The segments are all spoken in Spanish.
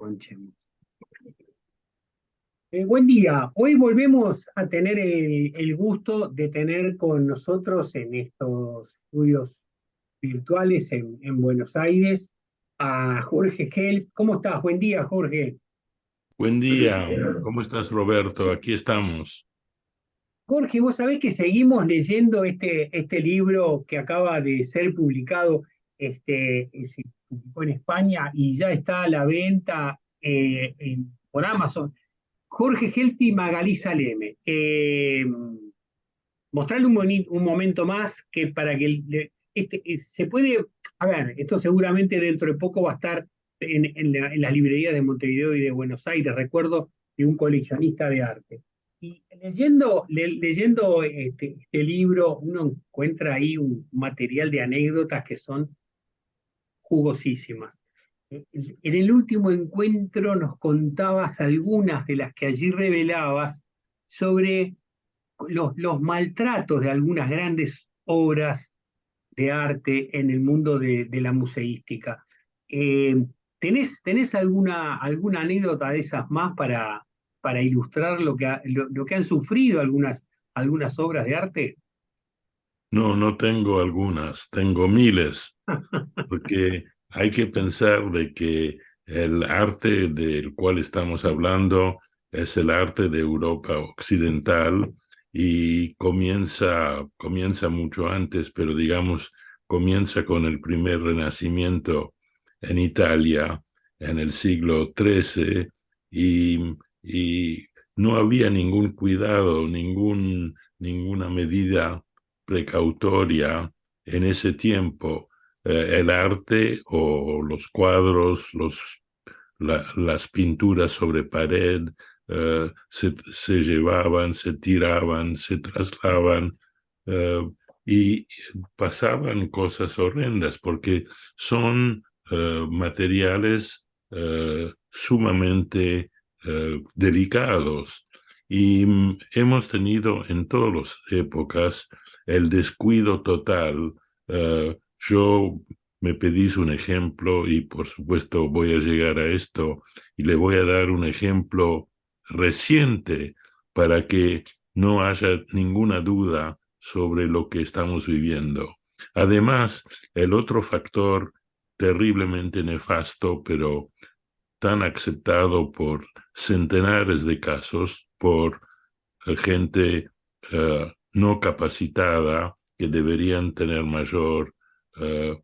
Conchemos. Buen día. Hoy volvemos a tener el gusto de tener con nosotros en estos estudios virtuales en Buenos Aires a Jorge Gels. ¿Cómo estás? Buen día, Jorge. Buen día, ¿cómo estás, Roberto? Aquí estamos. Jorge, vos sabés que seguimos leyendo este libro que acaba de ser publicado, se publicó en España y ya está a la venta por Amazon. Jorge Gelsi y Magalí Saleme. Mostrarle un momento más que para que se puede, a ver, esto seguramente dentro de poco va a estar en las librerías de Montevideo y de Buenos Aires, recuerdo de un coleccionista de arte. Y leyendo este libro, uno encuentra ahí un material de anécdotas que son jugosísimas. En el último encuentro nos contabas algunas de las que allí revelabas sobre los maltratos de algunas grandes obras de arte en el mundo de la museística. Eh, ¿tenés alguna anécdota de esas más para ilustrar lo que han sufrido algunas obras de arte? No, no tengo algunas, tengo miles, porque hay que pensar de que el arte del cual estamos hablando es el arte de Europa occidental y comienza mucho antes, pero digamos, comienza con el primer renacimiento en Italia en el siglo XIII y no había ningún cuidado, ninguna medida precautoria en ese tiempo. El arte o los cuadros, las pinturas sobre pared se llevaban, se tiraban, se trasladaban eh, y pasaban cosas horrendas porque son materiales sumamente delicados. Y hemos tenido en todas las épocas el descuido total. Yo me pedís un ejemplo y por supuesto voy a llegar a esto y le voy a dar un ejemplo reciente para que no haya ninguna duda sobre lo que estamos viviendo. Además, el otro factor terriblemente nefasto, pero tan aceptado por centenares de casos, por gente no capacitada que deberían tener eh,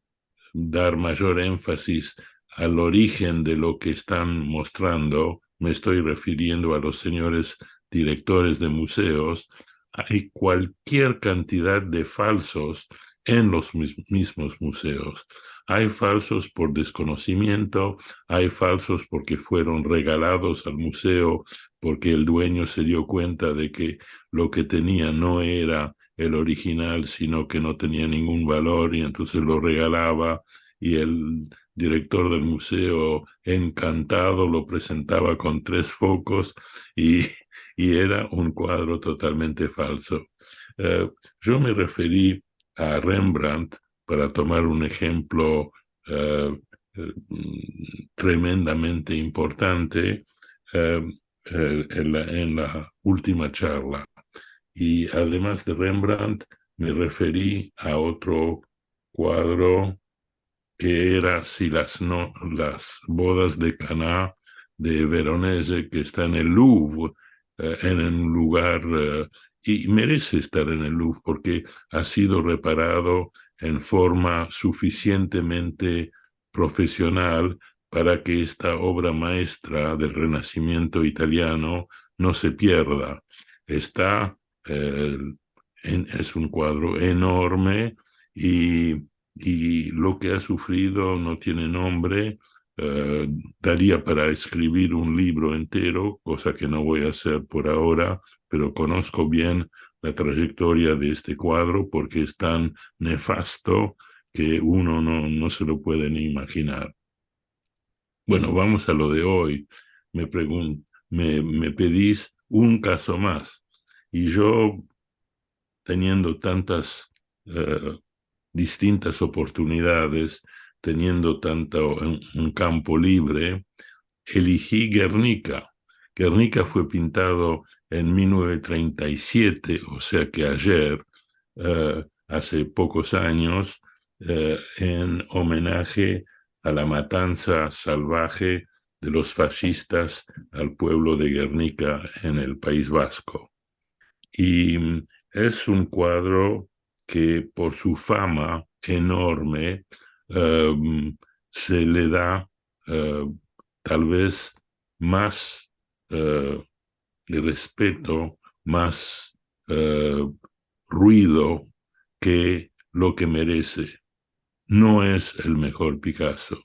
dar mayor énfasis al origen de lo que están mostrando. Me estoy refiriendo a los señores directores de museos. Hay cualquier cantidad de falsos en los mismos museos. Hay falsos por desconocimiento, hay falsos porque fueron regalados al museo porque el dueño se dio cuenta de que lo que tenía no era el original, sino que no tenía ningún valor y entonces lo regalaba y el director del museo, encantado, lo presentaba con tres focos y, y era un cuadro totalmente falso. Eh, yo me referí a Rembrandt para tomar un ejemplo tremendamente importante en la última charla. Y además de Rembrandt, me referí a otro cuadro que era si las bodas de Caná de Veronese, que está en el Louvre, en un lugar, y merece estar en el Louvre porque ha sido reparado en forma suficientemente profesional para que esta obra maestra del Renacimiento italiano no se pierda. Está, eh, es un cuadro enorme y lo que ha sufrido no tiene nombre. eh, Daría para escribir un libro entero, cosa que no voy a hacer por ahora, pero conozco bien la trayectoria de este cuadro porque es tan nefasto que uno no se lo puede ni imaginar. Bueno, vamos a lo de hoy. Me pedís un caso más y yo, teniendo tantas distintas oportunidades, teniendo tanto un campo libre, elegí Guernica. Guernica fue pintado en 1937, o sea que ayer, hace pocos años, en homenaje a la matanza salvaje de los fascistas al pueblo de Guernica en el País Vasco. Y es un cuadro que por su fama enorme se le da eh, tal vez más eh, respeto, más eh, ruido que lo que merece. No es el mejor Picasso.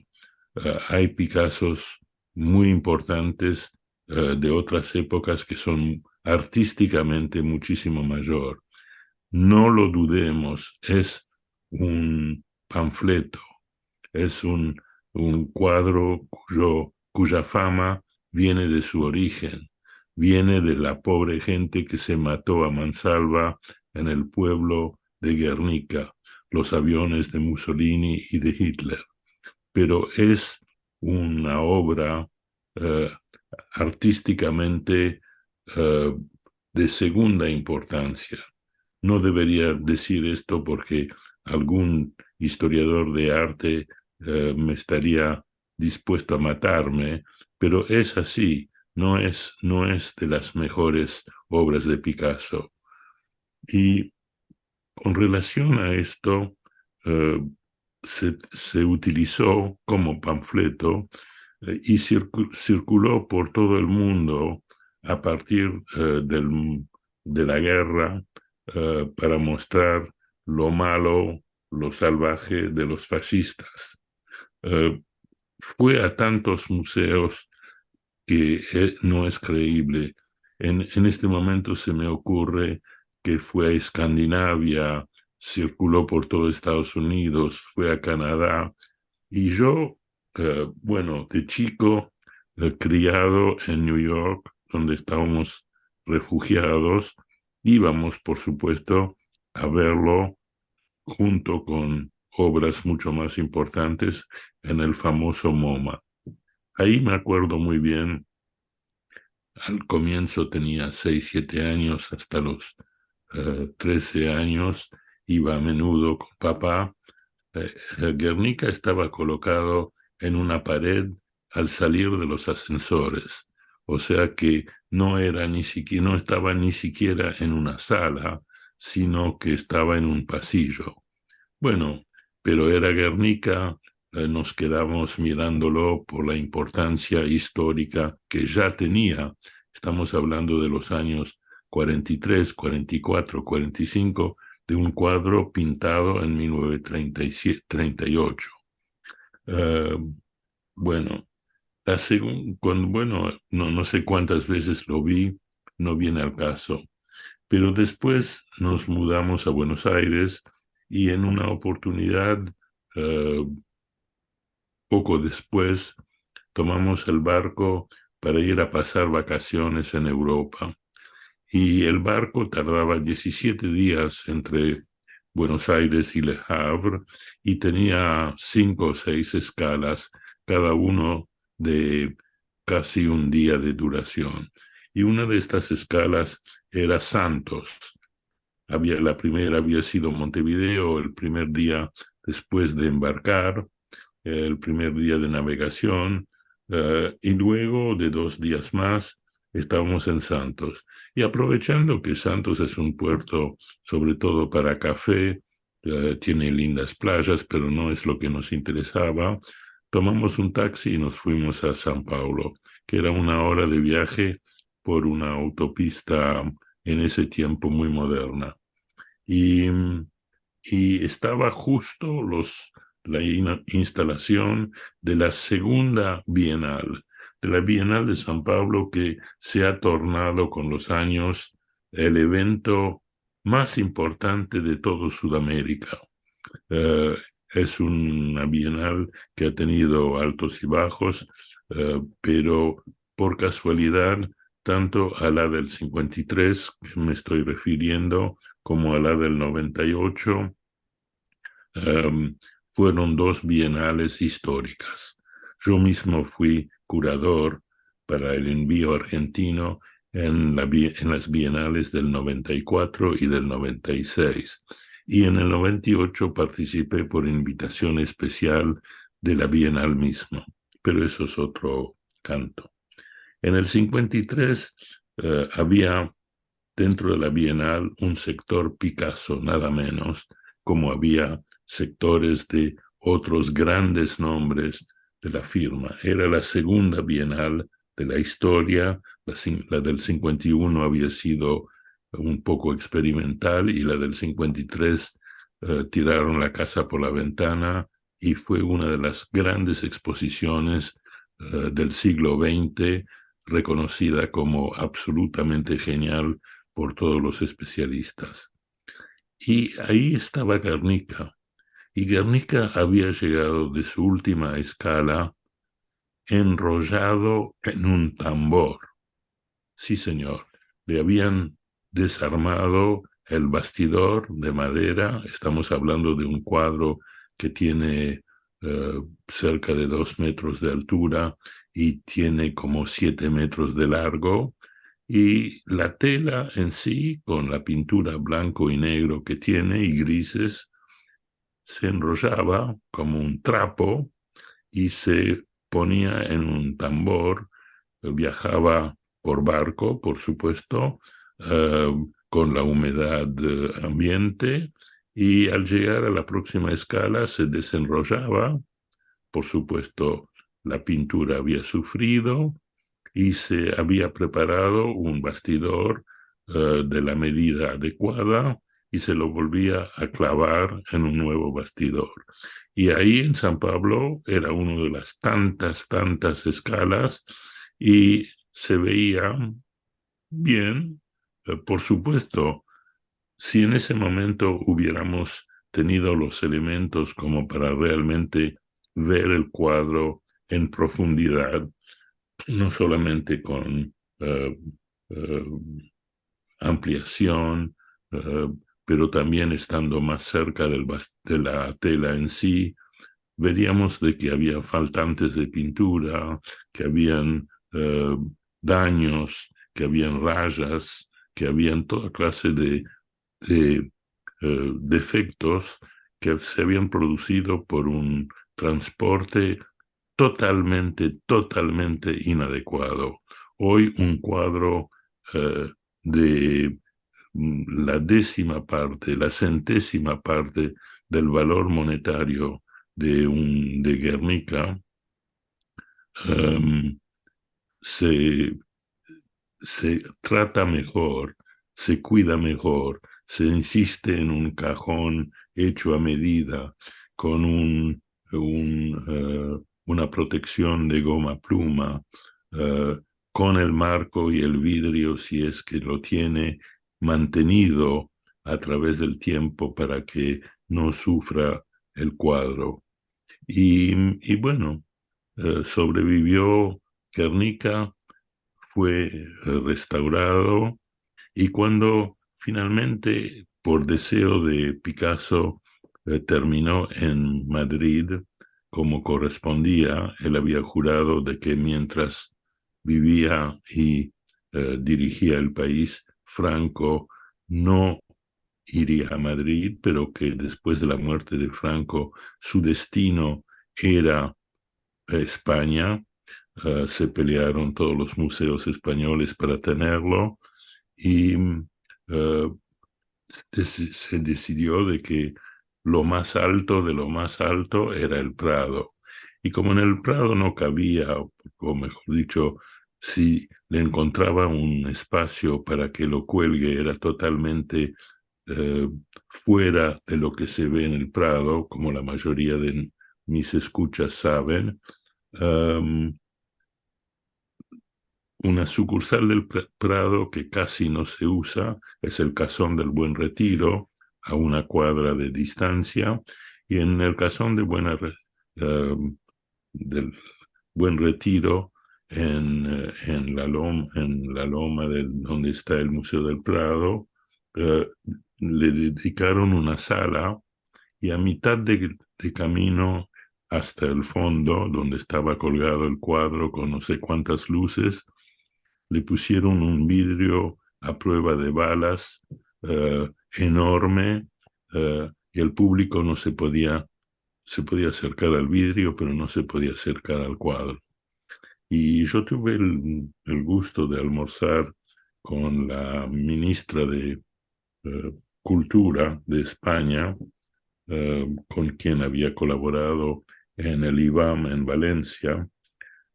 Hay Picassos muy importantes de otras épocas que son artísticamente muchísimo mayor. No lo dudemos, es un panfleto, es un cuadro cuya fama viene de su origen, viene de la pobre gente que se mató a mansalva en el pueblo de Guernica, los aviones de Mussolini y de Hitler. Pero es una obra eh, artísticamente eh, de segunda importancia. No debería decir esto porque algún historiador de arte me estaría dispuesto a matarme, pero es así, no es de las mejores obras de Picasso. Y con relación a esto, eh, se utilizó como panfleto y circuló por todo el mundo a partir de la guerra para mostrar lo malo, lo salvaje de los fascistas. Eh, Fue a tantos museos que no es creíble. En este momento se me ocurre que fue a Escandinavia, circuló por todo Estados Unidos, fue a Canadá, y yo, bueno, de chico, criado en New York, donde estábamos refugiados, íbamos, por supuesto, a verlo junto con obras mucho más importantes en el famoso MoMA. Ahí me acuerdo muy bien, al comienzo tenía 6 7 años, hasta los 13 años, iba a menudo con papá. Guernica estaba colocado en una pared al salir de los ascensores, o sea que no era ni siquiera, no estaba ni siquiera en una sala, sino que estaba en un pasillo. Bueno, pero era Guernica, nos quedamos mirándolo por la importancia histórica que ya tenía. Estamos hablando de los años 43, 44, 45, de un cuadro pintado en 1937, 38. Uh, bueno, bueno, no sé cuántas veces lo vi, no viene al caso. Pero después nos mudamos a Buenos Aires y en una oportunidad, eh, poco después, tomamos el barco para ir a pasar vacaciones en Europa. Y el barco tardaba 17 días entre Buenos Aires y Le Havre y tenía 5 o 6 escalas, cada uno de casi un día de duración. Y una de estas escalas era Santos. La primera había sido Montevideo el primer día después de embarcar, el primer día de navegación, y luego de 2 días más estábamos en Santos. Y aprovechando que Santos es un puerto sobre todo para café, tiene lindas playas, pero no es lo que nos interesaba, tomamos un taxi y nos fuimos a San Paulo, que era 1 hora de viaje por una autopista en ese tiempo muy moderna. Y, y estaba justo la instalación de la segunda Bienal, de la Bienal de San Pablo, que se ha tornado con los años el evento más importante de todo Sudamérica. Eh, es una bienal que ha tenido altos y bajos, pero por casualidad, tanto a la del 53, que me estoy refiriendo, como a la del 98, fueron 2 bienales históricas. Yo mismo fui curador para el envío argentino en las bienales del 94 y del 96. Y en el 98 participé por invitación especial de la Bienal misma, pero eso es otro canto. En el 53 había dentro de la Bienal un sector Picasso, nada menos, como había sectores de otros grandes nombres de la firma. Era la segunda Bienal de la historia, la del 51 había sido un poco experimental y la del 53 tiraron la casa por la ventana y fue una de las grandes exposiciones del siglo XX, reconocida como absolutamente genial por todos los especialistas. Y ahí estaba Guernica. Y Guernica había llegado de su última escala enrollado en un tambor. Sí, señor. Le habían desarmado el bastidor de madera. Estamos hablando de un cuadro que tiene cerca de 2 metros de altura y tiene como 7 metros de largo. Y la tela en sí, con la pintura blanco y negro que tiene y grises, se enrollaba como un trapo y se ponía en un tambor, viajaba por barco, por supuesto, con la humedad ambiente, y al llegar a la próxima escala se desenrollaba, por supuesto, la pintura había sufrido y se había preparado un bastidor de la medida adecuada y se lo volvía a clavar en un nuevo bastidor. Y ahí en San Pablo era una de las tantas escalas y se veía bien. Por supuesto, si en ese momento hubiéramos tenido los elementos como para realmente ver el cuadro en profundidad, no solamente con eh, eh, ampliación, eh, pero también estando más cerca de la tela en sí, veríamos de que había faltantes de pintura, que habían daños, que habían rayas, que habían toda clase de defectos que se habían producido por un transporte totalmente inadecuado. Hoy un cuadro de la décima parte, la centésima parte del valor monetario de Guernica um, se, se trata mejor, se cuida mejor, se insiste en un cajón hecho a medida, con una protección de goma pluma, con el marco y el vidrio, si es que lo tiene, mantenido a través del tiempo para que no sufra el cuadro. Y bueno, sobrevivió Guernica, fue restaurado y cuando finalmente, por deseo de Picasso, terminó en Madrid como correspondía, él había jurado de que mientras vivía y dirigía el país, Franco no iría a Madrid, pero que después de la muerte de Franco, su destino era España. Se pelearon todos los museos españoles para tenerlo y se decidió de que lo más alto de lo más alto era el Prado. Y como en el Prado no cabía, o mejor dicho, si le encontraba un espacio para que lo cuelgue, era totalmente eh, fuera de lo que se ve en el Prado, como la mayoría de mis escuchas saben. um, Una sucursal del Prado que casi no se usa es el Casón del Buen Retiro, a una cuadra de distancia, y en el Casón del Buen Retiro, en la loma donde está el Museo del Prado, eh, le dedicaron una sala y a mitad de camino hasta el fondo, donde estaba colgado el cuadro con no sé cuántas luces, le pusieron un vidrio a prueba de balas enorme, y el público no se podía acercar al vidrio, pero no se podía acercar al cuadro. Y yo tuve el gusto de almorzar con la ministra de Cultura de España, con quien había colaborado en el IBAM en Valencia,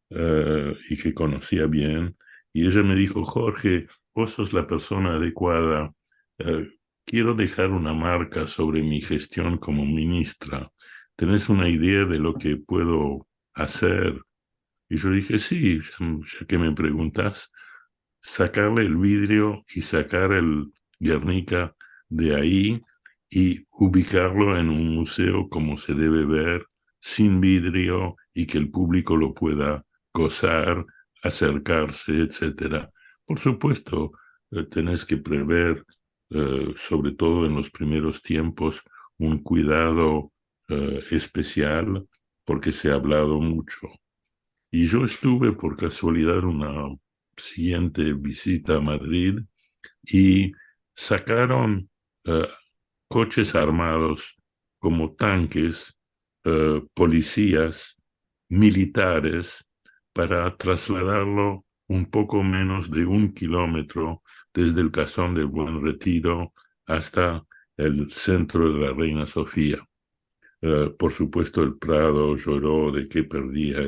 y que conocía bien. Y ella me dijo: Jorge, vos sos la persona adecuada. eh, Quiero dejar una marca sobre mi gestión como ministra. ¿Tenés una idea de lo que puedo hacer? Y yo dije: sí, ya que me preguntas, sacarle el vidrio y sacar el Guernica de ahí y ubicarlo en un museo como se debe ver, sin vidrio, y que el público lo pueda gozar, acercarse, etcétera. Por supuesto, tenés que prever, sobre todo en los primeros tiempos, un cuidado especial, porque se ha hablado mucho. Y yo estuve por casualidad una siguiente visita a Madrid y sacaron eh, coches armados como tanques, policías, militares, para trasladarlo un poco menos de 1 kilómetro desde el Casón del Buen Retiro hasta el centro de la Reina Sofía. Por supuesto, el Prado lloró de que perdía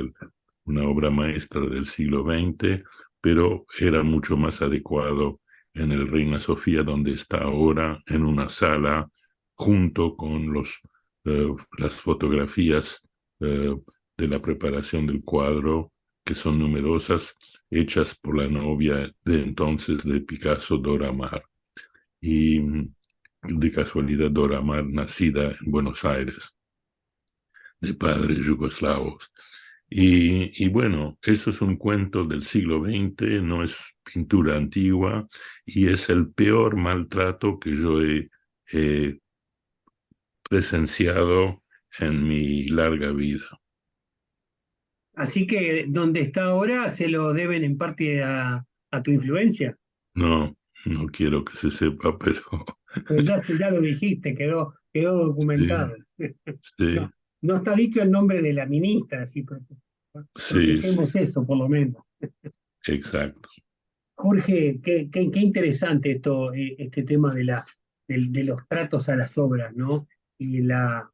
una obra maestra del siglo XX, pero era mucho más adecuado en el Reina Sofía, donde está ahora, en una sala, junto con las fotografías eh, de la preparación del cuadro, que son numerosas, hechas por la novia de entonces de Picasso, Dora Maar. Y de casualidad, Dora Maar, nacida en Buenos Aires, de padres yugoslavos. Y bueno, eso es un cuento del siglo XX, no es pintura antigua, y es el peor maltrato que yo he presenciado en mi larga vida. Así que donde está ahora se lo deben en parte a tu influencia. No, no quiero que se sepa, pero Pues ya lo dijiste, quedó sí, documentado. sí, No, no está dicho el nombre de la ministra, así sí, sí, protejemos eso por lo menos. exacto. Jorge, qué interesante esto, este tema de los tratos a las obras, ¿no? Y la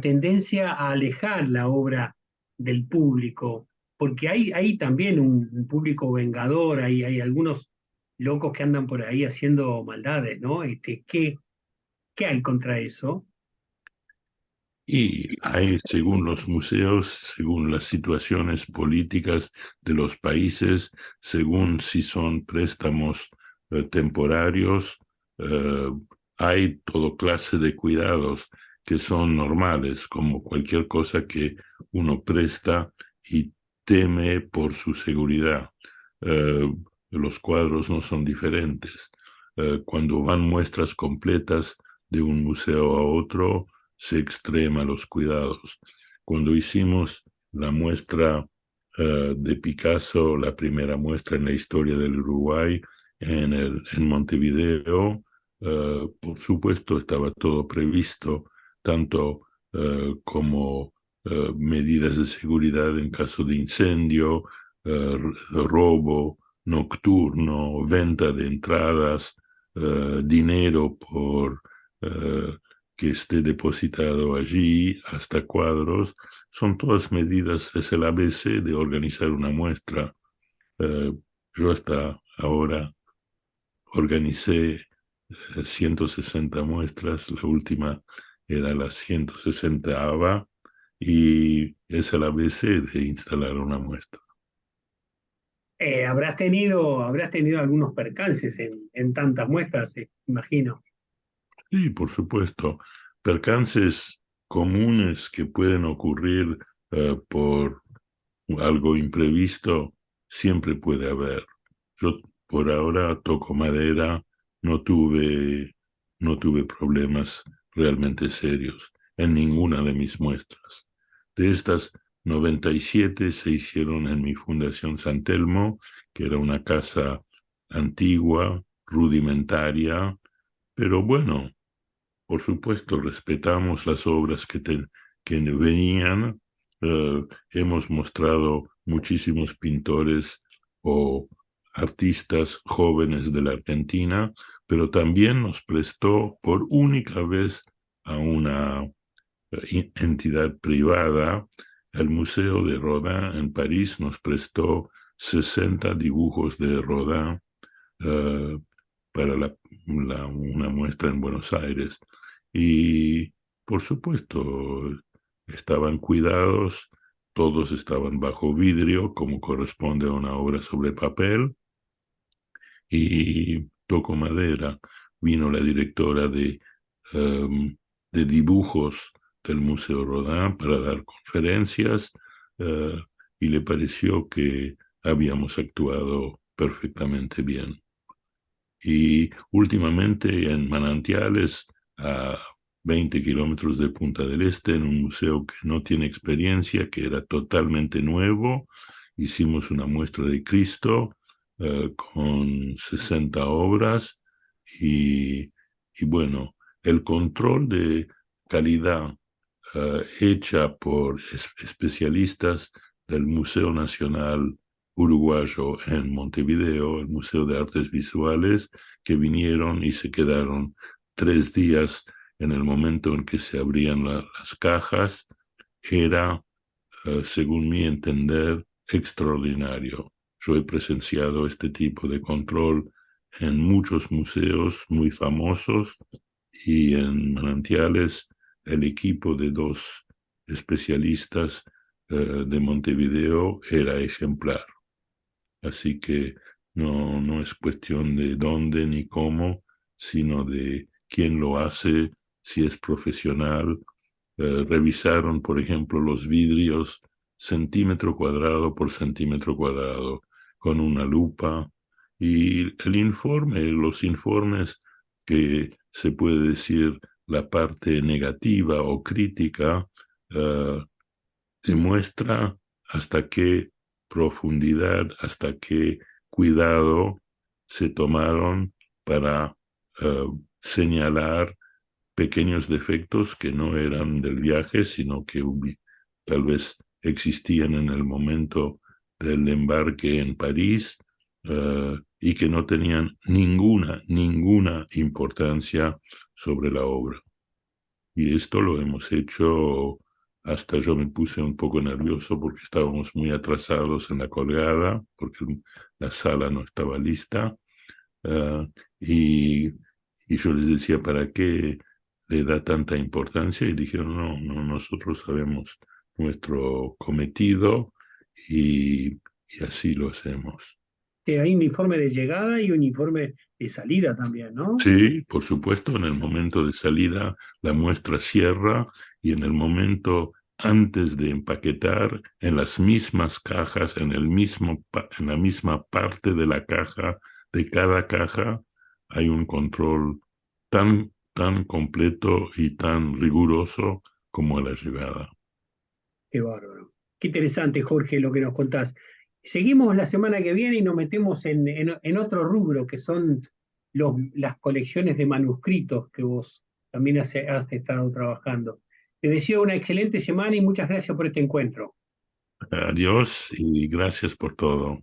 tendencia a alejar la obra del público, porque hay también un público vengador, hay algunos locos que andan por ahí haciendo maldades, ¿no? ¿Qué hay contra eso? Y hay, según los museos, según las situaciones políticas de los países, según si son préstamos temporarios, eh, hay todo clase de cuidados que son normales, como cualquier cosa que uno presta y teme por su seguridad. Eh, los cuadros no son diferentes. Cuando van muestras completas de un museo a otro, se extrema los cuidados. Cuando hicimos la muestra de Picasso, la primera muestra en la historia del Uruguay, en Montevideo, por supuesto estaba todo previsto, tanto como medidas de seguridad en caso de incendio, robo nocturno, venta de entradas, dinero por que esté depositado allí, hasta cuadros. Son todas medidas, es el ABC de organizar una muestra. Eh, yo hasta ahora organicé 160 muestras, la última era la 160ª, y es el ABC de instalar una muestra. Habrás tenido algunos percances en tantas muestras, imagino. Sí, por supuesto, percances comunes que pueden ocurrir por algo imprevisto, siempre puede haber. Yo por ahora toco madera, no tuve, no tuve problemas realmente serios. en ninguna de mis muestras. De estas, 97 se hicieron en mi Fundación San Telmo, que era una casa antigua, rudimentaria, pero bueno, por supuesto, respetamos las obras que venían. Hemos mostrado muchísimos pintores o artistas jóvenes de la Argentina, pero también nos prestó por única vez a una entidad privada. El Museo de Rodin en París nos prestó 60 dibujos de Rodin eh, para una muestra en Buenos Aires. Y, por supuesto, estaban cuidados, todos estaban bajo vidrio, como corresponde a una obra sobre papel, y toco madera. Vino la directora de dibujos del Museo Rodin para dar conferencias, eh, y le pareció que habíamos actuado perfectamente bien. Y últimamente en Manantiales, a 20 kilómetros de Punta del Este, en un museo que no tiene experiencia, que era totalmente nuevo, hicimos una muestra de Cristo con 60 obras y, y bueno, el control de calidad hecha por especialistas del Museo Nacional Uruguayo en Montevideo, el Museo de Artes Visuales, que vinieron y se quedaron 3 días en el momento en que se abrían las cajas, era, según mi entender, extraordinario. Yo he presenciado este tipo de control en muchos museos muy famosos y en Manantiales el equipo de 2 especialistas de Montevideo era ejemplar. Así que no es cuestión de dónde ni cómo, sino de quién lo hace, si es profesional. Revisaron, por ejemplo, los vidrios centímetro cuadrado por centímetro cuadrado con una lupa, y los informes que se puede decir la parte negativa o crítica, eh, demuestra hasta qué profundidad, hasta qué cuidado se tomaron para eh, señalar pequeños defectos que no eran del viaje, sino que tal vez existían en el momento del embarque en París, y que no tenían ninguna importancia sobre la obra. Y esto lo hemos hecho, hasta yo me puse un poco nervioso porque estábamos muy atrasados en la colgada, porque la sala no estaba lista. eh, y, y yo les decía, ¿para qué le da tanta importancia? Y dijeron, no, nosotros sabemos nuestro cometido y así lo hacemos. Hay un informe de llegada y un informe de salida también, ¿no? Sí, por supuesto, en el momento de salida la muestra cierra, y en el momento antes de empaquetar, en las mismas cajas, en la misma parte de la caja, de cada caja, hay un control tan completo y tan riguroso como a la llegada. Qué bárbaro. Qué interesante, Jorge, lo que nos contás. Seguimos la semana que viene y nos metemos en otro rubro, que son las colecciones de manuscritos que vos también has estado trabajando. Te deseo una excelente semana y muchas gracias por este encuentro. Adiós y gracias por todo.